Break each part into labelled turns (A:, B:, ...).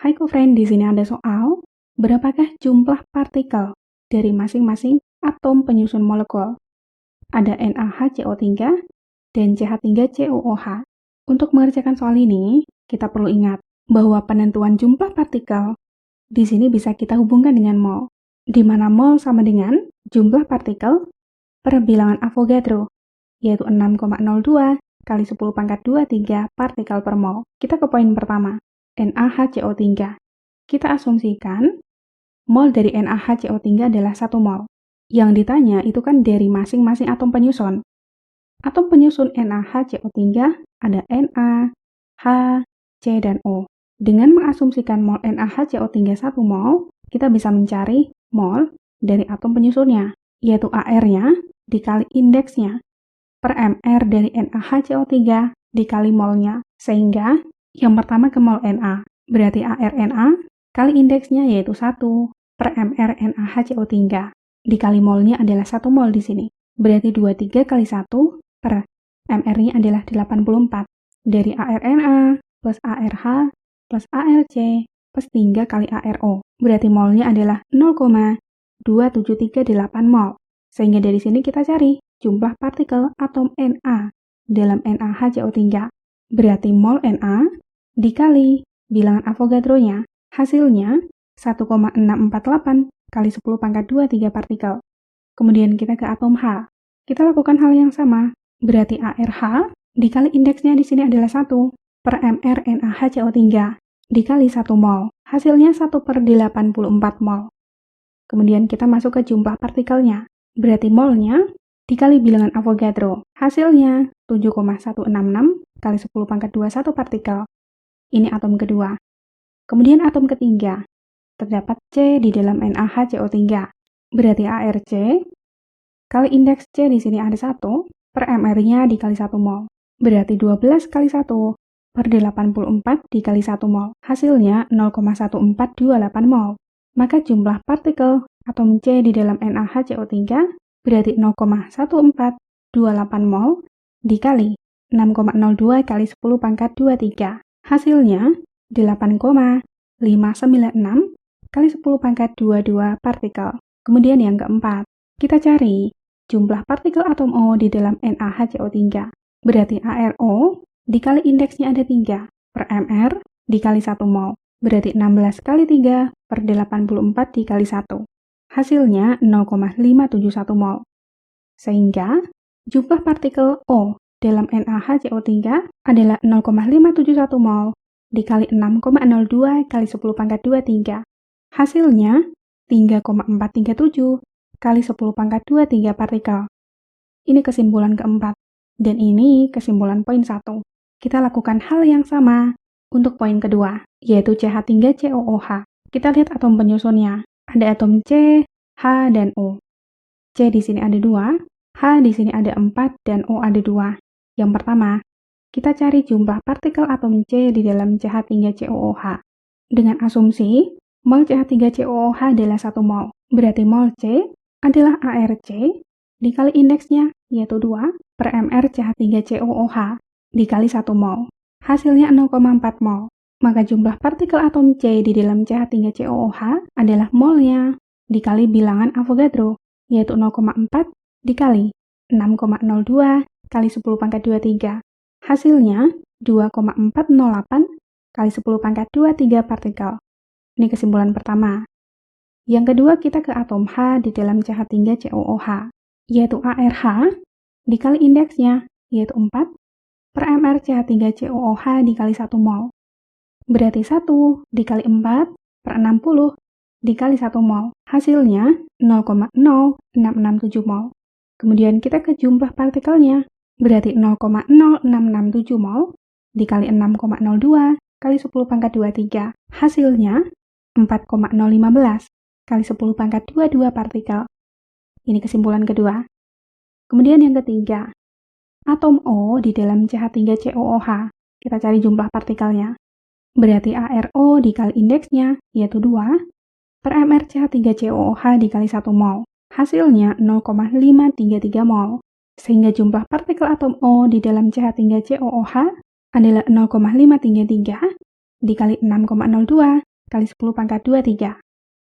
A: Hai co-friend, di sini ada soal, berapakah jumlah partikel dari masing-masing atom penyusun molekul? Ada NaHCO3 dan CH3COOH. Untuk mengerjakan soal ini, kita perlu ingat bahwa penentuan jumlah partikel di sini bisa kita hubungkan dengan mol, di mana mol sama dengan jumlah partikel per bilangan Avogadro, yaitu 6,02 kali 10 pangkat 23 partikel per mol. Kita ke poin pertama. NaHCO3. Kita asumsikan mol dari NaHCO3 adalah 1 mol. Yang ditanya itu kan dari masing-masing atom penyusun. Atom penyusun NaHCO3 ada Na, H, C, dan O. Dengan mengasumsikan mol NaHCO3 1 mol, kita bisa mencari mol dari atom penyusunnya, yaitu AR-nya dikali indeksnya per mR dari NaHCO3 dikali molnya, sehingga yang pertama ke mol Na, berarti ARNA kali indeksnya yaitu 1 per mR NaHCO3 dikali molnya adalah 1 mol di sini. Berarti 23 kali 1 per mR-nya adalah 84 dari ARNA plus ARH plus ARC plus 3 kali ARO. Berarti molnya adalah 0,2738 mol. Sehingga dari sini kita cari jumlah partikel atom Na dalam NaHCO3. Berarti mol Na dikali bilangan Avogadro-nya, hasilnya 1,648 kali 10 pangkat 23 partikel. Kemudian kita ke atom H. Kita lakukan hal yang sama. Berarti ARH dikali indeksnya di sini adalah 1 per mR NaHCO3 dikali 1 mol. Hasilnya 1 per 84 mol. Kemudian kita masuk ke jumlah partikelnya. Berarti molnya dikali bilangan Avogadro. Hasilnya 7,166 kali 10 pangkat 21 partikel. Ini atom kedua. Kemudian atom ketiga. Terdapat C di dalam NaHCO3. Berarti ARC kali indeks C di sini ada 1 per mR-nya dikali 1 mol. Berarti 12 kali 1 per 84 dikali 1 mol. Hasilnya 0,1428 mol. Maka jumlah partikel atom C di dalam NaHCO3 berarti 0,1428 mol dikali 6,02 kali 10 pangkat 23. Hasilnya 8,596 kali 10 pangkat 22 partikel. Kemudian yang keempat, kita cari jumlah partikel atom O di dalam NaHCO3. Berarti ARO dikali indeksnya ada 3 per mR dikali 1 mol. Berarti 16 kali 3 per 84 dikali 1. Hasilnya 0,571 mol. Sehingga jumlah partikel O dalam NaHCO3 adalah 0,571 mol dikali 6,02 kali 10 pangkat 23. Hasilnya 3,437 kali 10 pangkat 23 partikel. Ini kesimpulan keempat. Dan ini kesimpulan poin 1. Kita lakukan hal yang sama untuk poin kedua, yaitu CH3COOH. Kita lihat atom penyusunnya. Ada atom C, H, dan O. C di sini ada 2, H di sini ada 4, dan O ada 2. Yang pertama, kita cari jumlah partikel atom C di dalam CH3COOH. Dengan asumsi, mol CH3COOH adalah 1 mol. Berarti mol C adalah ARC dikali indeksnya, yaitu 2 per mR CH3COOH dikali 1 mol. Hasilnya 0,4 mol. Maka jumlah partikel atom C di dalam CH3COOH adalah molnya dikali bilangan Avogadro, yaitu 0,4 dikali 6,02 kali 10 pangkat 23. Hasilnya 2,408 kali 10 pangkat 23 partikel. Ini kesimpulan pertama. Yang kedua kita ke atom H di dalam CH3COOH, yaitu ARH dikali indeksnya, yaitu 4 per mR CH3COOH dikali 1 mol. Berarti 1 dikali 4 per 60 dikali 1 mol. Hasilnya 0,0667 mol. Kemudian kita ke jumlah partikelnya. Berarti 0,0667 mol dikali 6,02 kali 10 pangkat 23. Hasilnya 4,015 kali 10 pangkat 22 partikel. Ini kesimpulan kedua. Kemudian yang ketiga, atom O di dalam CH3COOH. Kita cari jumlah partikelnya. Berarti ARO dikali indeksnya, yaitu 2, per mR CH3COOH dikali 1 mol. Hasilnya 0,533 mol. Sehingga jumlah partikel atom O di dalam CH3COOH adalah 0,533 dikali 6,02 kali 10 pangkat 23.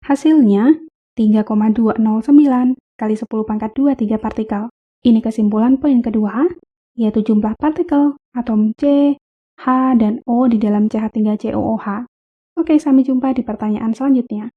A: Hasilnya 3,209 kali 10 pangkat 23 partikel. Ini kesimpulan poin kedua, yaitu jumlah partikel atom C, H, dan O di dalam CH3COOH. Oke, sampai jumpa di pertanyaan selanjutnya.